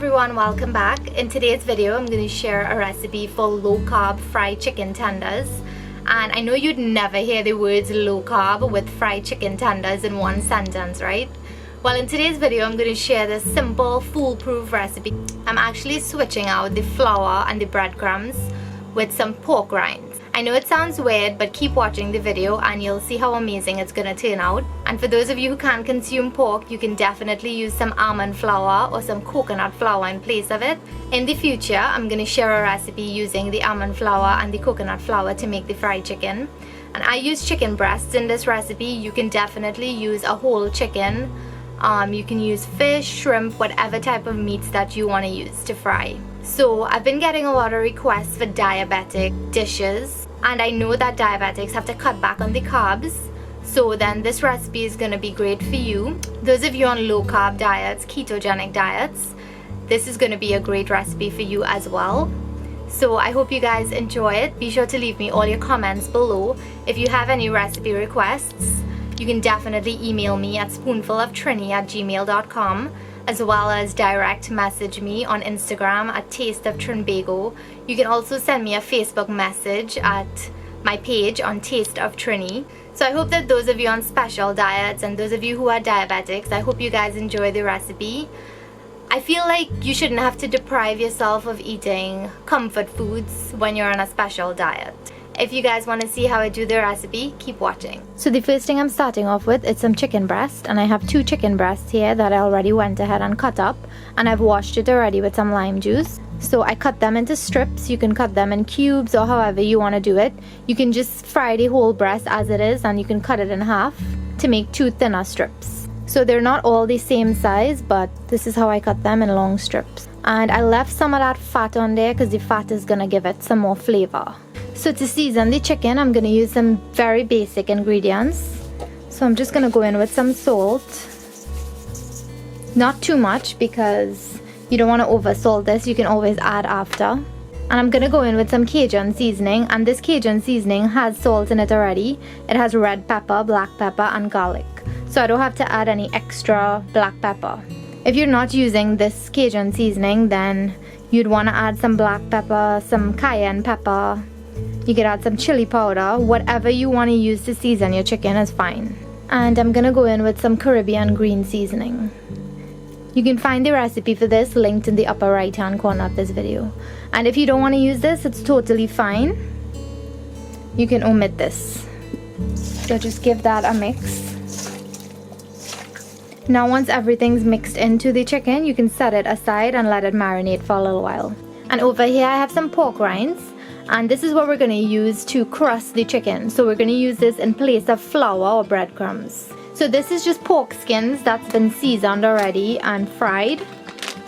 everyone, welcome back. In today's video I'm going to share a recipe for low-carb fried chicken tenders. And I know you'd never hear the words low-carb with fried chicken tenders in one sentence, right? Well, in today's video I'm going to share this simple foolproof recipe. I'm actually switching out the flour and the breadcrumbs with some pork rinds. I know it sounds weird, but keep watching the video and you'll see how amazing it's gonna turn out. And for those of you who can't consume pork, you can definitely use some almond flour or some coconut flour in place of it. In the future, I'm gonna share a recipe using the almond flour and the coconut flour to make the fried chicken. And I use chicken breasts in this recipe. You can definitely use a whole chicken. You can use fish, shrimp, whatever type of meats that you want to use to fry. So I've been getting a lot of requests for diabetic dishes, and I know that diabetics have to cut back on the carbs, so then this recipe is going to be great for you. Those of you on low carb diets, ketogenic diets, this is going to be a great recipe for you as well. So I hope you guys enjoy it. Be sure to leave me all your comments below. If you have any recipe requests, you can definitely email me at spoonfuloftrini@gmail.com, as well as direct message me on Instagram at Taste of Trinbago. You can also send me a Facebook message at my page on Taste of Trini. So I hope that those of you on special diets and those of you who are diabetics, I hope you guys enjoy the recipe. I feel like you shouldn't have to deprive yourself of eating comfort foods when you're on a special diet. If you guys want to see how I do the recipe, keep watching. So the first thing I'm starting off with is some chicken breast, and I have 2 chicken breasts here that I already went ahead and cut up, and I've washed it already with some lime juice. So I cut them into strips. You can cut them in cubes or however you want to do it. You can just fry the whole breast as it is, and you can cut it in half to make 2 thinner strips. So they're not all the same size, but this is how I cut them in long strips. And I left some of that fat on there because the fat is going to give it some more flavor. So to season the chicken, I'm going to use some very basic ingredients. So I'm just going to go in with some salt. Not too much because you don't want to over salt this. You can always add after. And I'm going to go in with some Cajun seasoning. And this Cajun seasoning has salt in it already. It has red pepper, black pepper, and garlic. So I don't have to add any extra black pepper. If you're not using this Cajun seasoning, then you'd want to add some black pepper, some cayenne pepper. You could add some chili powder. Whatever you want to use to season your chicken is fine. And I'm gonna go in with some Caribbean green seasoning. You can find the recipe for this linked in the upper right hand corner of this video. And if you don't want to use this, it's totally fine. You can omit this. So just give that a mix. Now once everything's mixed into the chicken, you can set it aside and let it marinate for a little while. And over here I have some pork rinds. And this is what we're going to use to crust the chicken. So we're going to use this in place of flour or breadcrumbs. So this is just pork skins that's been seasoned already and fried.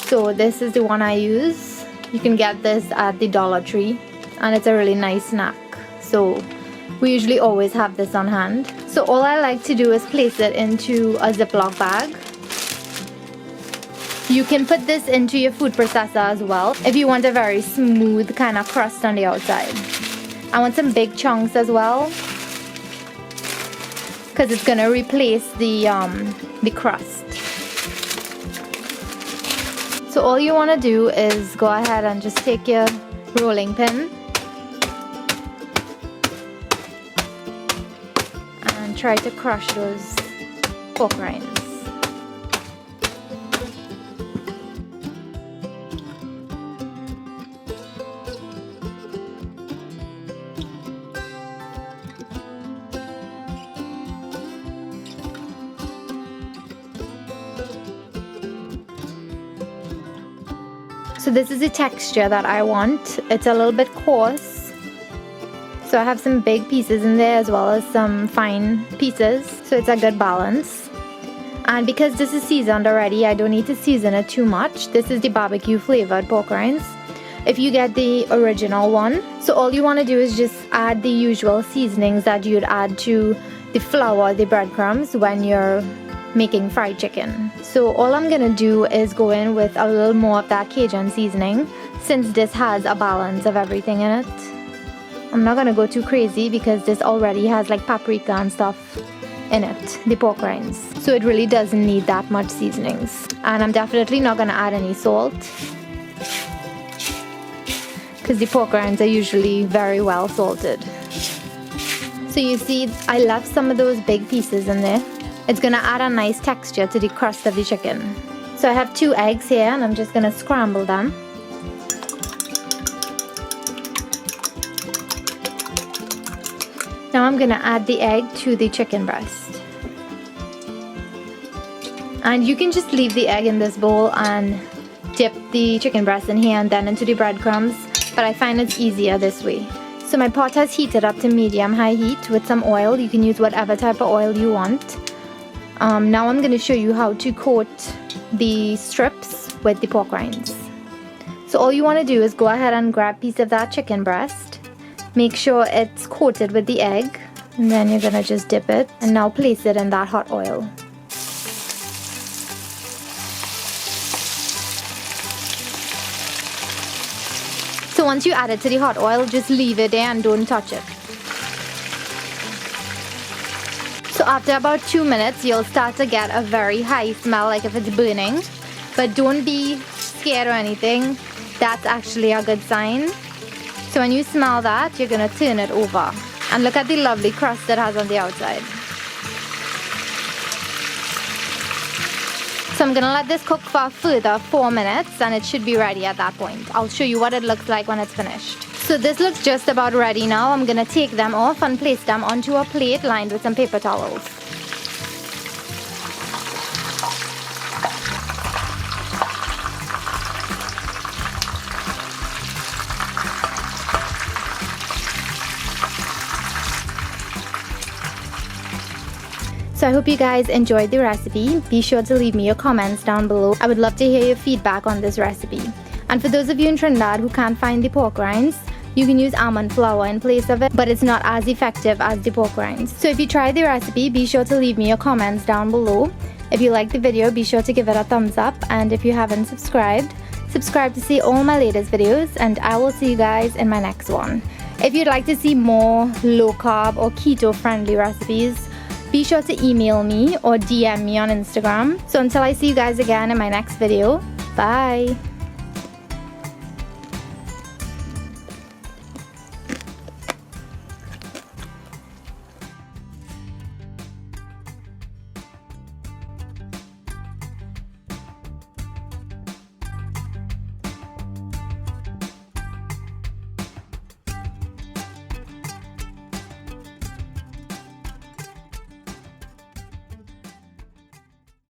So this is the one I use. You can get this at the Dollar Tree, and it's a really nice snack. So we usually always have this on hand. So all I like to do is place it into a Ziploc bag. You can put this into your food processor as well if you want a very smooth kind of crust on the outside. I want some big chunks as well because it's going to replace the crust. So all you want to do is go ahead and just take your rolling pin and try to crush those pork rinds. So this is the texture that I want. It's a little bit coarse. So I have some big pieces in there as well as some fine pieces. So it's a good balance. And because this is seasoned already, I don't need to season it too much. This is the barbecue flavored pork rinds. If you get the original one. So all you want to do is just add the usual seasonings that you'd add to the flour, the breadcrumbs when you're making fried chicken. So all I'm gonna do is go in with a little more of that Cajun seasoning since this has a balance of everything in it. I'm not gonna go too crazy because this already has like paprika and stuff in it, the pork rinds. So it really doesn't need that much seasonings. And I'm definitely not going to add any salt, because the pork rinds are usually very well salted. So you see, I left some of those big pieces in there. It's going to add a nice texture to the crust of the chicken. So I have 2 eggs here, and I'm just going to scramble them. Now I'm going to add the egg to the chicken breast. And you can just leave the egg in this bowl and dip the chicken breast in here and then into the breadcrumbs, but I find it's easier this way. So my pot has heated up to medium-high heat with some oil. You can use whatever type of oil you want. Now I'm going to show you how to coat the strips with the pork rinds. So all you want to do is go ahead and grab a piece of that chicken breast. Make sure it's coated with the egg, and then you're going to just dip it and now place it in that hot oil. So once you add it to the hot oil, just leave it there and don't touch it. So after about 2 minutes, you'll start to get a very high smell, like if it's burning. But don't be scared or anything. That's actually a good sign. So when you smell that, you're going to turn it over. And look at the lovely crust it has on the outside. So I'm going to let this cook for a further 4 minutes, and it should be ready at that point. I'll show you what it looks like when it's finished. So this looks just about ready now. I'm going to take them off and place them onto a plate lined with some paper towels. So I hope you guys enjoyed the recipe. Be sure to leave me your comments down below. I would love to hear your feedback on this recipe. And for those of you in Trinidad who can't find the pork rinds, you can use almond flour in place of it, but it's not as effective as the pork rinds. So if you tried the recipe, be sure to leave me your comments down below. If you liked the video, be sure to give it a thumbs up, and if you haven't subscribed, subscribe to see all my latest videos, and I will see you guys in my next one. If you'd like to see more low carb or keto friendly recipes, be sure to email me or DM me on Instagram. So until I see you guys again in my next video, bye!